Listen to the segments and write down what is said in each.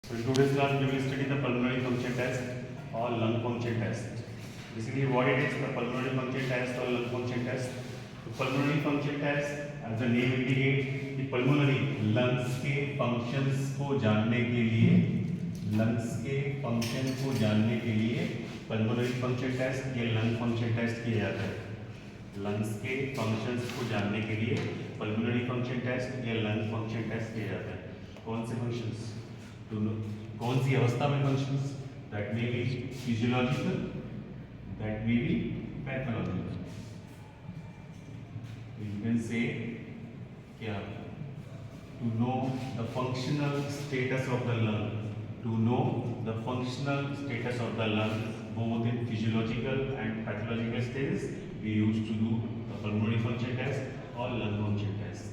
So in today's class we will study the pulmonary function test or lung function test. Basically what it is, the pulmonary function test or lung function test. The pulmonary function test, as the name indicates, the pulmonary lungs के functions को जानने के लिए pulmonary function test या lung function test किया जाता है. Lungs के फंक्शंस को जानने के लिए पल्मोनरी फंक्शन टेस्ट या लंग फंक्शन टेस्ट किया जाता है. कौन से फंक्शंस, कौन सी अवस्था में functions, that may be physiological, that may be pathological. You can say क्या, to know the functional status of the lung, to know the functional status of the lung both in physiological and pathological stages. We used to do the pulmonary function test और lung function test.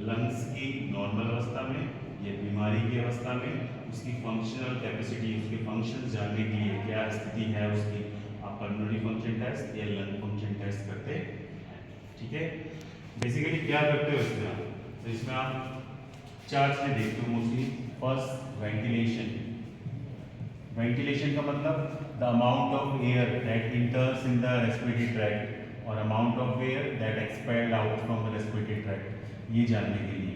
Lungs की normal अवस्था में या बीमारी की अवस्था में उसकी फंक्शनल कैपेसिटी, उसके फंक्शंस जानने के लिए क्या स्थिति है उसकी, आप pulmonary function test या lung function test करते हैं. ठीक है, बेसिकली क्या करते हो इसमें आप, तो इसमें आप चार चीजें देखते हो मोस्टली. First, ventilation. वेंटिलेशन का मतलब the amount of air that enters in the respiratory tract or amount of air that expelled out from the respiratory tract, ये जानने के लिए,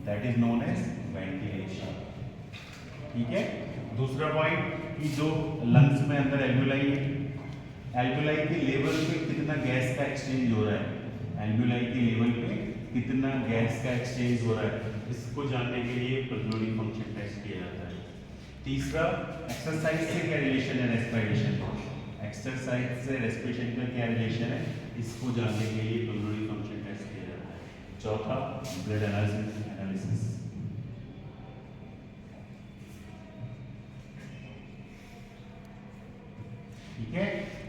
that is known as ventilation. ठीक है. दूसरा पॉइंट कि जो लंग्स में अंदर एल्वियोलाई है, एल्वियोलाई के लेवल पे कितना गैस का एक्सचेंज हो रहा है, एल्वियोलाई के लेवल पे कितना गैस का एक्सचेंज हो रहा है, इसको जानने के लिए पल्मोनरी फंक्शन टेस्ट किया जाता है. तीसरा, एक्सरसाइज से क्या रिलेशन है रेस्पिरेशन, एक्सरसाइज से रेस्पिरेशन का क्या रिलेशन है, इसको जानने के लिए पल्मोनरी फंक्शन टेस्ट किया जाता है. चौथा, ब्लड एनालिसिस. ठीक है.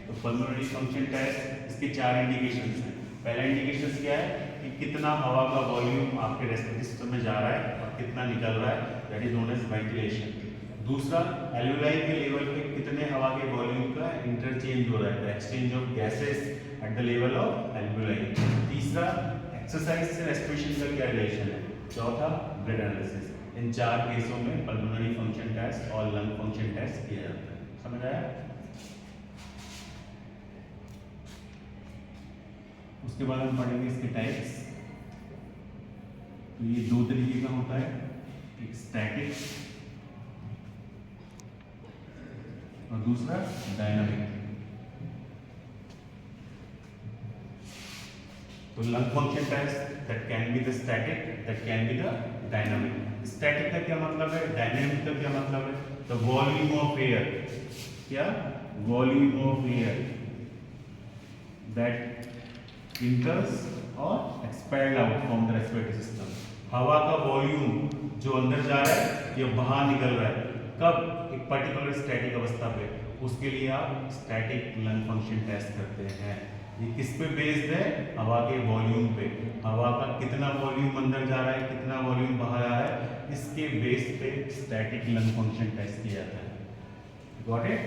तो पल्मोनरी फंक्शन टेस्ट, इसके चार इंडिकेशंस हैं. पहला इंडिकेशन क्या है कि कितना हवा का वॉल्यूम आपके रेस्पिरेटरी सिस्टम में जा रहा है और कितना निकल रहा है, that is known as ventilation. दूसरा, एल्वियोलाई के लेवल पे कितने हवा के वॉल्यूम का इंटरचेंज हो रहा है, exchange of gases at the level of alveoli. तीसरा, एक्सरसाइज से रेस्पिरेशन का क्या रिलेशन है. चौथा, ब्लड एनालिसिस. इन चार केसों में पल्मोनरी फंक्शन टेस्ट और लंग फंक्शन टेस्ट किया जाता है. समझ आया. उसके बाद हम पढ़ेंगे इसके टाइप्स. तो ये दो तरीके का होता है, एक स्टैटिक और दूसरा डायनामिक. तो lung function test that can be the static, that can be the dynamic. Static का क्या मतलब है, डायनामिक का क्या मतलब है. द वॉल्यूम ऑफ एयर, क्या, volume of air that enters और expelled out from the respiratory system. हवा का वॉल्यूम जो अंदर जा रहा है या बाहर निकल रहा है, कब, एक पर्टिकुलर स्टैटिक अवस्था पे, उसके लिए आप स्टैटिक लंग फंक्शन टेस्ट करते हैं. ये किस पे बेस्ड है, हवा के वॉल्यूम पे. हवा का कितना वॉल्यूम अंदर जा रहा है, कितना वॉल्यूम बाहर आ रहा है, इसके बेस पे स्टैटिक लंग फंक्शन टेस्ट किया जाता है. Got it.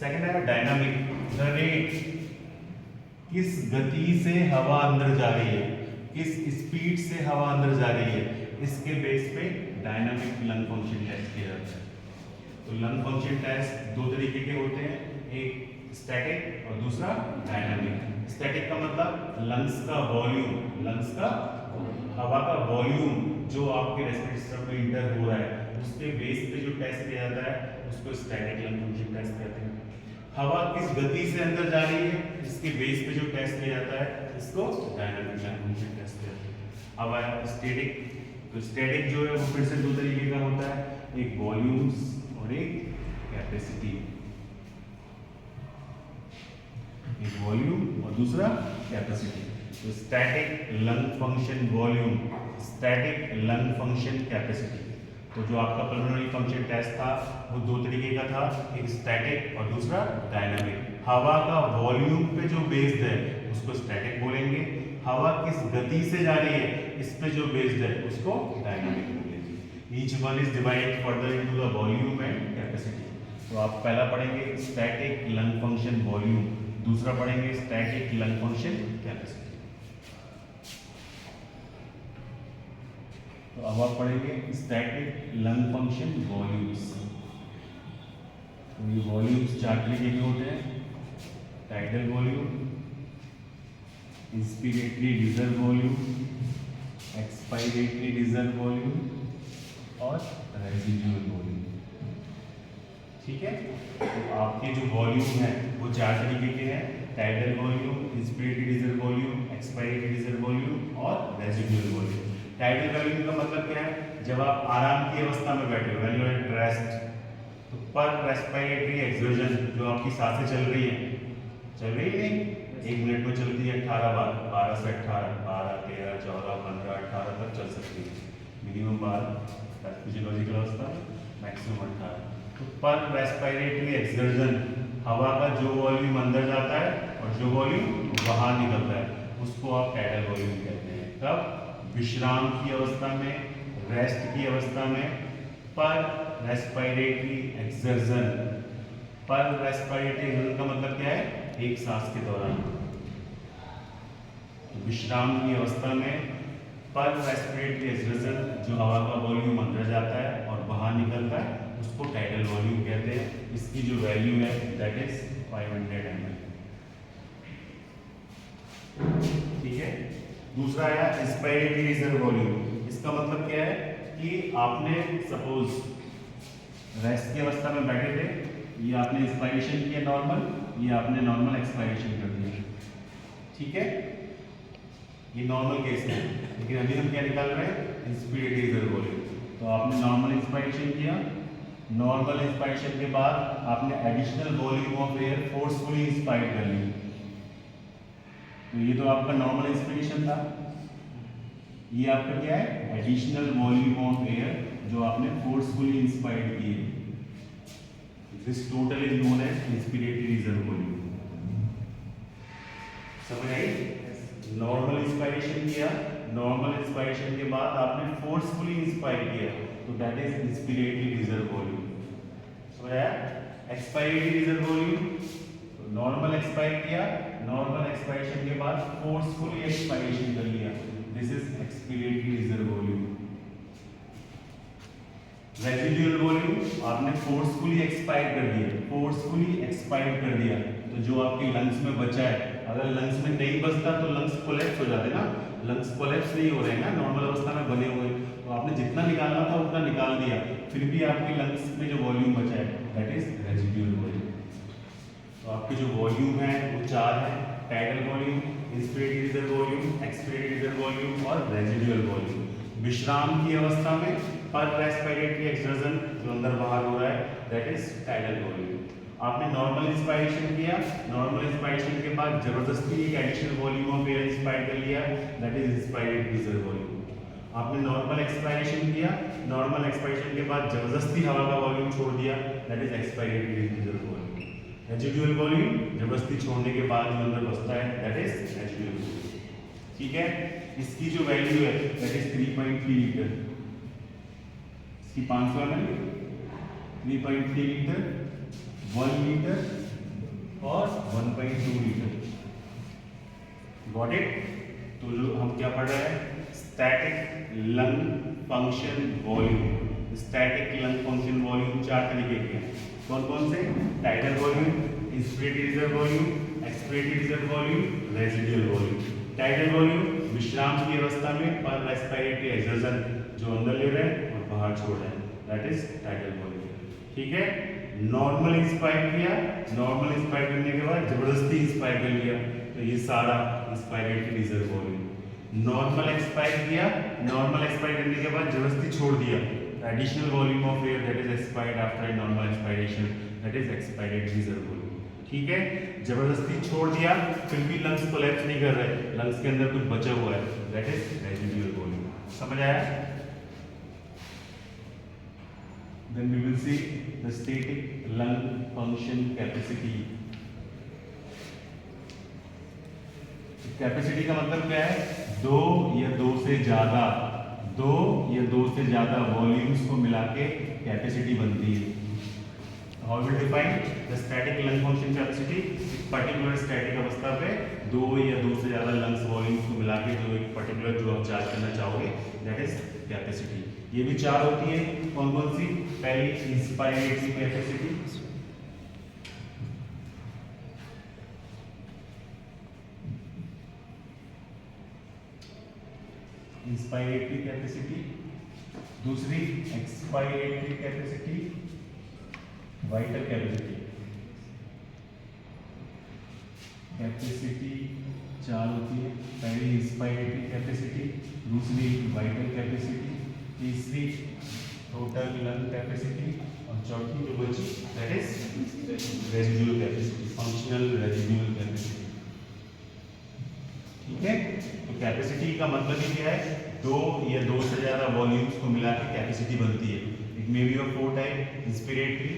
सेकंड है डायनामिक. द रेट, किस गति से हवा अंदर जा रही है, किस स्पीड से हवा अंदर जा रही है, इसके बेस पे डायनामिक लंग फंक्शन टेस्ट किया जाता है. तो लंग फंक्शन टेस्ट दो तरीके के होते हैं, एक स्टैटिक और दूसरा डायनामिक. स्टैटिक का मतलब लंग्स का वॉल्यूम, लंग्स का हवा का वॉल्यूम जो आपके रेस्पिरेटरी सिस्टम में इंटर हो रहा है, उसके बेस पे जो टेस्ट किया जाता है उसको स्टैटिक लंग फंक्शन टेस्ट कहते हैं. हवा किस गति से अंदर जा रही है, इसके बेस पे जो टेस्ट किया जाता है इसको डायनामिक लंग फंक्शन टेस्ट कहते हैं. अब आया स्टैटिक. तो स्टैटिक जो है वो फिर से दो तरीके का होता है, एक वॉल्यूम्स और एक कैपेसिटी. एक वॉल्यूम और दूसरा कैपेसिटी. तो static lung function volume, static lung function capacity. तो जो आपका पल्मोनरी फंक्शन टेस्ट था वो दो तरीके का था, एक स्टैटिक और दूसरा डायनामिक. हवा का वॉल्यूम पे जो बेस्ड है उसको स्टैटिक बोलेंगे, हवा किस गति से जा रही है इस पे जो बेस्ड है उसको डायनामिक बोलेंगे. Each one is divided further into the volume and capacity. तो आप पहला पढ़ेंगे स्टैटिक लंग फंक्शन वॉल्यूम, दूसरा पढ़ेंगे स्टैटिक लंग फंक्शन कैपेसिटी. तो अब आप पढ़ेंगे स्टैटिक लंग फंक्शन वॉल्यूम्स. ये वॉल्यूम्स 4 तरीके के होते हैं, tidal volume, inspiratory reserve volume, expiratory reserve volume और रेजिडुअल वॉल्यूम। ठीक है, तो आपके जो वॉल्यूम है वो 4 तरीके के हैं, tidal volume, inspiratory reserve volume, expiratory reserve volume और रेजिडुअल वॉल्यूम। टाइडल वॉल्यूम का मतलब क्या है, जब आप आराम की अवस्था में बैठे हो, when you are at rest, तो पर रेस्पिरेटरी एक्सर्जन, जो आपकी सांसें चल रही नहीं, 1 मिनट में चलती है 18 बार, 12 से 18, 12, 13, 14, 15, 18 तक चल सकती है, मिनिमम 12 फिजियोलॉजिकल अवस्था, मैक्सिमम 18। तो पर रेस्पिरेटरी एक्सर्जन, हवा का जो वॉल्यूम अंदर जाता है और जो वॉल्यूम बाहर निकलता है, उसको आप टाइडल वॉल्यूम कहते हैं। कब? विश्राम की अवस्था में, रेस्ट की अवस्था में, पर रेस्पिरेटरी एक्सर्जन। पर रेस्पिरेटरी एक्सर्जन का मतलब क्या है? एक सांस के दौरान। विश्राम की अवस्था में पर रेस्पिरेटरी एक्सर्जन, जो हवा का वॉल्यूम अंदर जाता है और बाहर निकलता है, उसको टाइडल वॉल्यूम कहते हैं। इसकी जो वैल्यू है दैट इज 500 ml। ठीक है, दूसरा आया इंस्पिरेटरी रिजर्व वॉल्यूम। इसका मतलब क्या है कि आपने सपोज रेस्ट की अवस्था में बैठे थे, ये आपने इंस्पायरेशन किया नॉर्मल, ये आपने नॉर्मल एक्सपायरेशन कर दिया। ठीक है, ये नॉर्मल केस है, लेकिन अभी हम क्या निकाल रहे हैं? Inspiratory reserve volume. तो आपने नॉर्मल इंस्पायरेशन किया, नॉर्मल इंस्पायरेशन के बाद आपने additional volume of air forcefully inspire कर ली। तो ये तो आपका नॉर्मल इंस्पिरेशन था, ये आपका क्या है? एडिशनल वॉल्यूम ऑफ एयर जो आपने फोर्सफुली इंस्पायर किए। This total is known as inspiratory reserve volume. समझ आई? नॉर्मल इंस्पायरेशन किया, नॉर्मल इंस्पायरेशन के बाद आपने फोर्सफुली इंस्पायर किया, तो that is inspiratory reserve volume. समझ आया? Expiratory reserve volume, normal expire किया, नॉर्मल एक्सपायरेशन के बाद फोर्सफुली एक्सपायरेशन कर लिया, this is expiratory reserve volume. Residual volume, आपने फोर्सफुली एक्सपायर कर दिया, फोर्सफुली एक्सपायर कर दिया, तो जो आपके लंग्स में बचा है, अगर लंग्स में नहीं बचता तो लंग्स कोलैप्स हो जाते ना, लंग्स कोलैप्स नहीं हो रहे हैं ना, नॉर्मल अवस्था में बने हुए, तो आपने जितना निकालना था उतना निकाल दिया, फिर भी आपके लंग्स में जो वॉल्यूम बचा है दैट इज रेजिडुअल वॉल्यूम। तो आपके जो वॉल्यूम है वो 4 है, tidal volume, inspiratory reserve volume, expiratory reserve volume और रेजिडुअल वॉल्यूम। विश्राम की अवस्था में पर रेस्पिरेटरी एक्सर्जन, जो अंदर बाहर हो रहा है, दैट इज टाइडल वॉल्यूम। आपने नॉर्मल इंस्पायरेशन किया, नॉर्मल इंस्पायरेशन के बाद जबरदस्ती एक additional volume of air inspire कर लिया, that is inspiratory reserve volume. आपने नॉर्मल एक्सपायरेशन किया, नॉर्मल एक्सपायरेशन के बाद जबरदस्ती हवा का वॉल्यूम छोड़ दिया, that is expiratory reserve volume. Residual volume, जबरदस्ती छोड़ने के बाद जो अंदर बचता है दैट इज रेजिडुअल वॉल्यूम। ठीक है, इसकी जो वैल्यू है दैट इज 3.3 लीटर, इसकी 500 ml, 3.3 लीटर, 1 लीटर और 1.2 लीटर। Got it? तो जो हम क्या पढ़ रहे हैं? Static lung function volume. Static lung function volume 4 तरीके के हैं। कौन कौन से? Tidal volume, inspiratory reserve volume, expiratory reserve volume, residual volume. Tidal volume, विश्राम की अवस्था में पर रेस्पिरेटरी एक्सर्जन, जो अंदर ले रहे हैं और बाहर छोड़ रहे हैं, दैट इज टाइडल वॉल्यूम। ठीक है, नॉर्मल इंस्पायर किया, नॉर्मल इंस्पायर करने के बाद जबरदस्ती इंस्पायर कर लिया, तो ये सारा inspiratory reserve volume. Normal expire किया, नॉर्मल एक्सपायर करने के बाद जबरदस्ती छोड़ दिया, additional volume of air that is expired after normal expiration, that is expiratory reserve volume. ठीक है, जबरदस्ती छोड़ दिया, फिर भी लंग्स कोलैप्स नहीं कर रहे, लंग्स के अंदर कुछ बचा हुआ है, दैट इज रेजिडुअल वॉल्यूम। समझ आया? Then we will see the static lung function capacity. Capacity का मतलब क्या है? दो या दो से ज्यादा वॉल्यूम्स को मिला के कैपेसिटी बनती है। How we define the static lung function capacity? Particular static अवस्था पे दो या दो से ज्यादा लंग्स वॉल्यूम्स को मिला के जो एक पर्टिकुलर जो आप चार्ज करना चाहोगे दैट इज कैपेसिटी। ये भी 4 होती है, कौन कौन सी? पहली इंस्पायरेटरी कैपेसिटी, इंस्पायरेटरी कैपेसिटी, दूसरी expiratory capacity, vital capacity. Capacity चार होती है, पहली इंस्पायरेटरी कैपेसिटी, दूसरी वाइटल कैपेसिटी, तीसरी टोटल लंग कैपेसिटी और चौथी जो बची that is residual capacity, functional residual capacity. ठीक है, तो कैपेसिटी का मतलब ही क्या है, दो या दो से ज्यादा वॉल्यूम्स को मिला के कैपेसिटी बनती है। It may be of four type, inspiratory,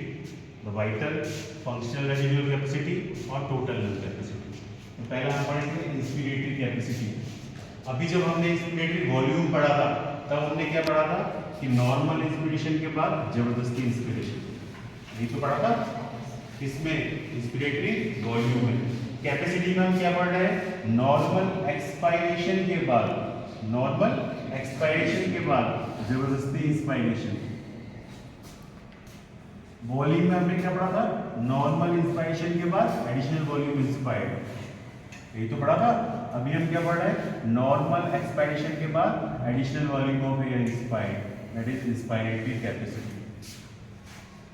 vital, functional residual capacity और टोटल लंग कैपेसिटी। तो पहला हम पढ़ेंगे इंस्पिरेटरी कैपेसिटी। अभी जब हमने इंस्पिरेटरी वॉल्यूम पढ़ा था तब हमने क्या पढ़ा था कि नॉर्मल इंस्पिरेशन के बाद जबरदस्ती इंस्पिरेशन, यही तो पढ़ा था। इसमें इंस्पिरेटरी वॉल्यूम है। कैपेसिटी में हम क्या पढ़ रहे हैं, नॉर्मल एक्सपायरेशन के बाद, नॉर्मल एक्सपायरेशन के बाद जबरदस्ती इंस्पायरेशन। वॉल्यूम में हमने क्या पढ़ा था, नॉर्मल इंस्पायरेशन के बाद एडिशनल वॉल्यूम इंस्पायर्ड, यही तो पढ़ा था। अभी हम क्या पढ़ रहे हैं, नॉर्मल एक्सपायरेशन के बाद additional volume of air inspired, that is inspiratory capacity.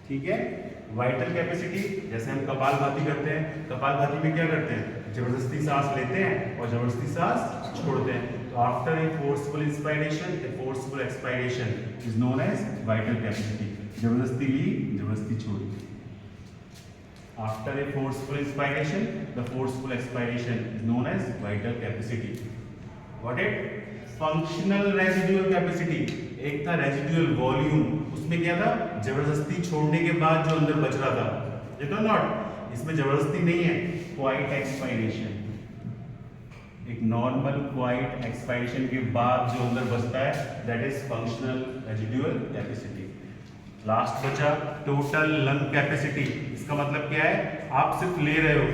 ठीक है, वाइटल कैपेसिटी जैसे हम कपालभाति करते हैं, कपालभाति में क्या करते हैं, जबरदस्ती सांस लेते हैं और जबरदस्ती सांस छोड़ते हैं। तो after a forceful inspiration a forceful expiration is known as vital capacity. जबरदस्ती ली, जबरदस्ती छोड़ी। After a forceful inspiration, the forceful expiration is known as vital capacity. Got it? Functional residual capacity, एक था residual volume, उसमें क्या था, जबरदस्ती छोड़ने के बाद जो अंदर बच रहा था, ये तो नॉट, इसमें जबरदस्ती नहीं है, क्वाइट एक्सपायरेशन, एक नॉर्मल क्वाइट एक्सपायरेशन के बाद जो अंदर बचता है that is functional residual capacity. Last बचा टोटल लंग कैपेसिटी। इसका मतलब क्या है, आप सिर्फ ले रहे हो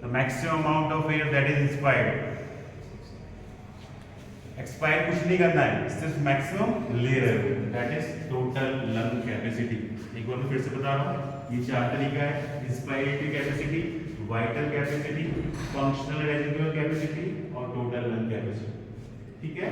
the maximum amount of air that is inspired, expire कुछ नहीं करना है, सिर्फ मैक्सिमम ले रहे हो, that is total lung capacity. एक बार मैं फिर से बता रहा हूँ, ये चार तरीका है, inspiratory capacity, vital capacity, functional residual capacity और टोटल लंग कैपेसिटी। ठीक है,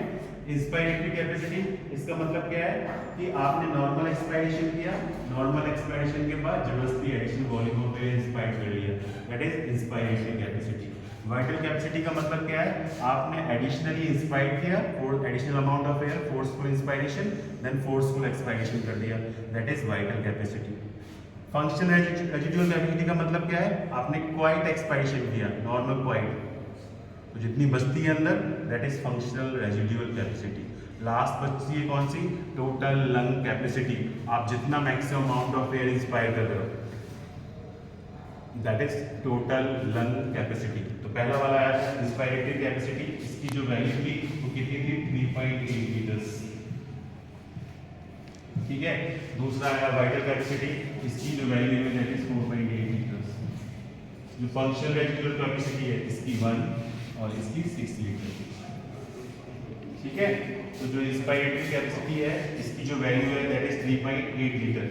इंस्पायरेटरी कैपेसिटी इसका मतलब क्या है कि आपने नॉर्मल एक्सपायरेशन किया, नॉर्मल एक्सपायरेशन के बाद जबरदस्ती additional volume of air inspire कर लिया, that is inspiratory capacity. Vital capacity का मतलब क्या है, आपने एडिशनली इंस्पायर किया और additional amount of air, forceful inspiration, then forceful expiration कर दिया, that is vital capacity. Functional residual capacity का मतलब क्या है, आपने क्वाइट एक्सपायरेशन किया, नॉर्मल क्वाइट, तो जितनी बचती है अंदर that is functional residual capacity. Last बचती है कौन सी, टोटल लंग कैपेसिटी, आप जितना maximum amount of air inspire कर रहे हो that is total lung capacity. तो पहला वाला है इंस्पायरेटरी कैपेसिटी, इसकी जो वैल्यू थी वो कितनी थी, 3.8 लीटर्स। ठीक है, दूसरा है वाइटल कैपेसिटी, इसकी जो वैल्यू है दैट इज 4.8 लीटर्स। जो फंक्शनल रेजिडुअल कैपेसिटी है इसकी 1 और इसकी 6 लीटर। ठीक है, तो जो इंस्पायरेटरी कैपेसिटी है इसकी जो वैल्यू है दैट इज 3.8 लीटर,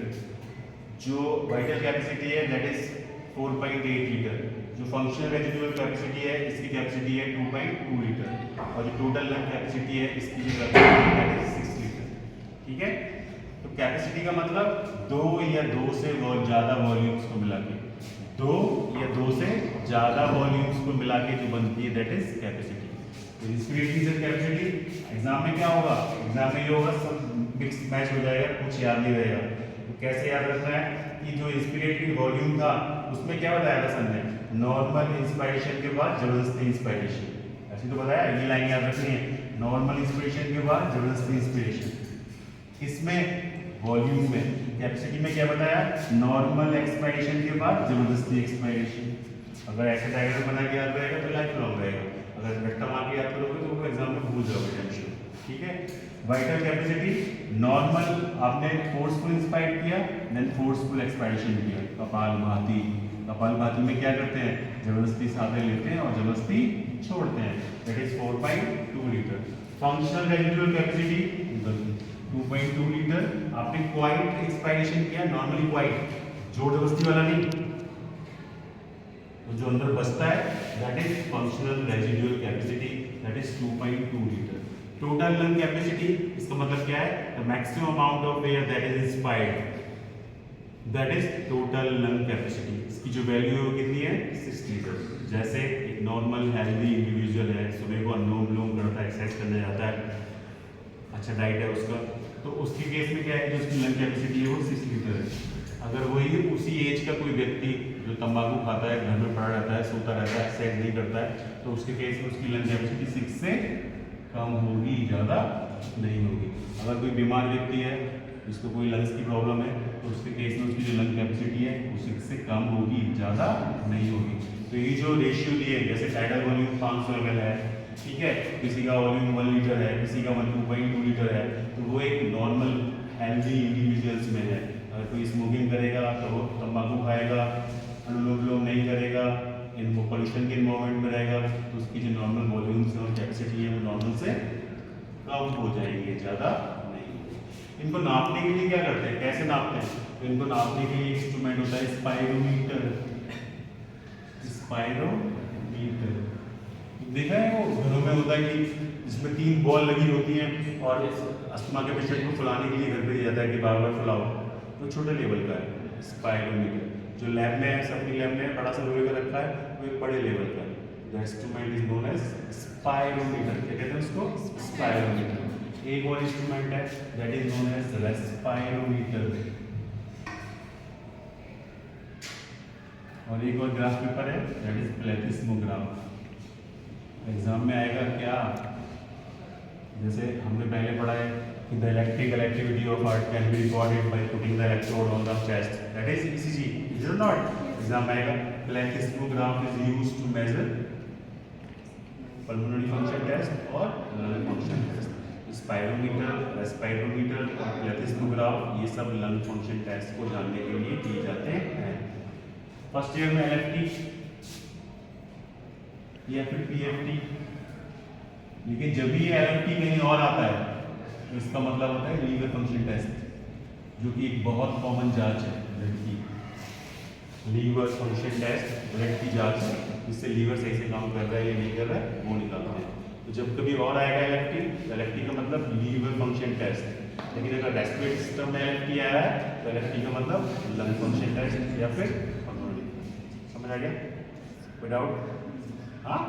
जो वाइटल कैपेसिटी है दैट इज 4.8 लीटर, जो फंक्शनल रेजिडुअल कैपेसिटी है इसकी कैपेसिटी है 2.2 लीटर और जो टोटल लंग कैपेसिटी है इसकी जो कैपेसिटी है दैट इज 6 लीटर। ठीक है, तो कैपेसिटी का मतलब दो या दो से ज्यादा वॉल्यूम्स को मिला के, दो या दो से ज्यादा वॉल्यूम्स को मिला के जो बनती है दैट इज कैपेसिटी। तो इंस्पिरेटरी कैपेसिटी एग्जाम में क्या होगा, एग्जाम में ये होगा सब मिक्स मैच हो जाएगा, कुछ याद नहीं रहेगा। तो कैसे याद रखना है कि जो इंस्पिरेटरी वॉल्यूम था उसमें क्या बताया था सर ने, नॉर्मल इंस्पायरेशन के बाद जबरदस्ती इंस्पायरेशन, ऐसे तो बताया, ये लाइन याद रखनी है, नॉर्मल इंस्पिरेशन के बाद जबरदस्ती इंस्पिरेशन। इसमें वॉल्यूम में कैपेसिटी में क्या बताया, नॉर्मल एक्सपायरेशन के बाद जबरदस्ती एक्सपायरेशन। अगर ऐसे डायग्राम बना के याद रहेगा तो लाइफ लॉन्ग रहेगा, अगर रट्टा मार के याद करोगे तो एग्जाम में भूल जाओगे टेंशन। ठीक है, वाइटल कैपेसिटी नॉर्मल आपने फोर्सफुल इंस्पायर किया देन फोर्सफुल एक्सपायरेशन किया। कपालभाति, कपालभाति में क्या करते हैं, जबरदस्ती सांसें लेते हैं और जबरदस्ती छोड़ते हैं, that is 4.2 litre. Functional residual capacity 2.2 litre, आपने क्वाइट एक्सपायरेशन किया, नॉर्मली क्वाइट, जोर जबरदस्ती वाला नहीं, तो जो अंदर बचता है that is functional residual capacity, that is 2.2 litre. Total lung capacity, इसका मतलब क्या है? The maximum amount of air that is inspired, that is total lung capacity. इसकी जो वैल्यू है वो कितनी है? 6 लीटर। जैसे एक नॉर्मल हेल्दी इंडिविजुअल है, सुबह को अनुलोम विलोम करता है, एक्सरसाइज करने जाता है, अच्छा डाइट है उसका, तो उसके केस में क्या है, जो उसकी लंग कैपेसिटी है वो 6 लीटर है। अगर वही उसी एज का कोई व्यक्ति जो तंबाकू खाता है, घर में पड़ा रहता है, सोता रहता है, एक्सरसाइज नहीं करता है, तो उसके केस में उसकी लंग कैपेसिटी 6 से कम होगी, ज़्यादा नहीं होगी। अगर कोई बीमार व्यक्ति है, जिसको कोई लंग्स की प्रॉब्लम है, तो उसके केस में उसकी जो लंग कैपेसिटी है वो 6 से कम होगी, ज़्यादा नहीं होगी। तो ये जो रेशियो दिए, जैसे टाइडल वॉल्यूम 500 ml है, ठीक है, किसी का वॉल्यूम 1 लीटर है, किसी का 1.2 लीटर है, तो वो एक नॉर्मल हेल्दी इंडिविजुअल्स में है। अगर कोई स्मोकिंग करेगा तो वो तंबाकू खाएगा, अनुलोम विलोम नहीं करेगा, इनको पोल्यूशन के इन्वायरमेंट में रहेगा, तो उसकी जो नॉर्मल वॉल्यूम्स और कैपेसिटी है वो नॉर्मल से कम हो जाएंगे, ज़्यादा नहीं। इनको नापने के लिए क्या करते हैं, कैसे नापते हैं? तो इनको नापने के लिए इंस्ट्रूमेंट होता है स्पाइरोमीटर। स्पाइरोमीटर देखा है, वो घरों में होता है कि जिसमें 3 बॉल लगी होती हैं और अस्थमा के पेशेंट को फुलाने के लिए घर पे दिया जाता है कि बार बार फुलाओ, तो छोटे लेवल का है स्पाइरोमीटर। जो लैब में है, सबकी लैब में बड़ा सा लोहे का रखा है, वो एक बड़े लेवल का है। The instrument is known as spirometer. क्या कहते हैं उसको? स्पाइरोमीटर। एक और इंस्ट्रूमेंट है that is known as respirometer, और एक और ग्राफ पेपर है दैट इज प्लेथिस्मोग्राफ। एग्जाम में आएगा क्या, जैसे हमने पहले पढ़ा है कि the electrical activity of heart can be recorded by putting the electrode on the chest, that is ECG, is it not? Exam में आएगा plethysmograph is used to major pulmonary function test और lung function test. Spirometer, respirometer और plethysmograph, ये सब lung function test को जानने के लिए किए जाते हैं। फर्स्ट ईयर में एलएफटी या फिर पीएफटी, लेकिन जब भी एलएफटी कहीं और आता है तो इसका मतलब होता है लीवर फंक्शन टेस्ट, जो कि एक बहुत कॉमन जांच है ब्लड की। लीवर फंक्शन टेस्ट ब्लड की जांच है, जिससे लीवर सही से काम कर रहा है या नहीं कर रहा है वो निकालते हैं। तो जब कभी और आएगा एलएफटी, तो एलएफटी का मतलब लीवर फंक्शन टेस्ट। लेकिन अगर रेस्पिरेटरी सिस्टम में एलएफटी आया है तो एलएफटी का मतलब लंग फंक्शन टेस्ट या फिर पल्मोनरी। समझ आ गया? विदाउट हाँ